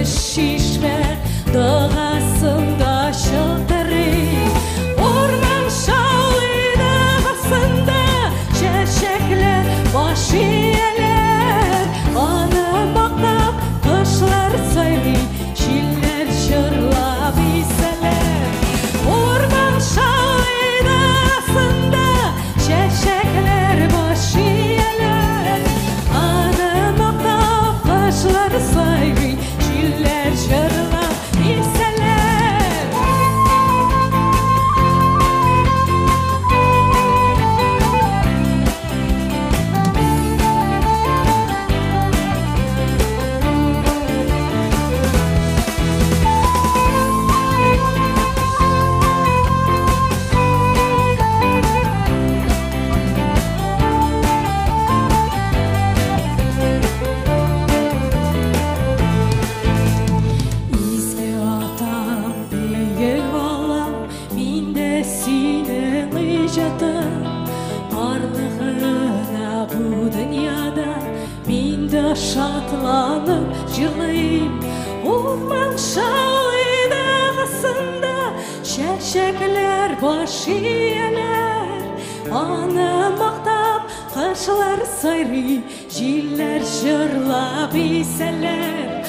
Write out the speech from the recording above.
шишме дұғасында шылтырый. Орман шалыйды қасында шәшәклер баш иелер. Аны мақтап құшлар сайрый, жилер жырлап иселер. Орман шалыйды қасында шәшәклер баш иелер. Аны мақтап құшлар сайрый, жилер жырлап иселер. Барлығына бұл дүнияда мен де шатланып жырлайым. Орман шалыйды қасында шәшәклер баш иелер. Аны мақтап құшлар сайрый, жилер жырлап иселер.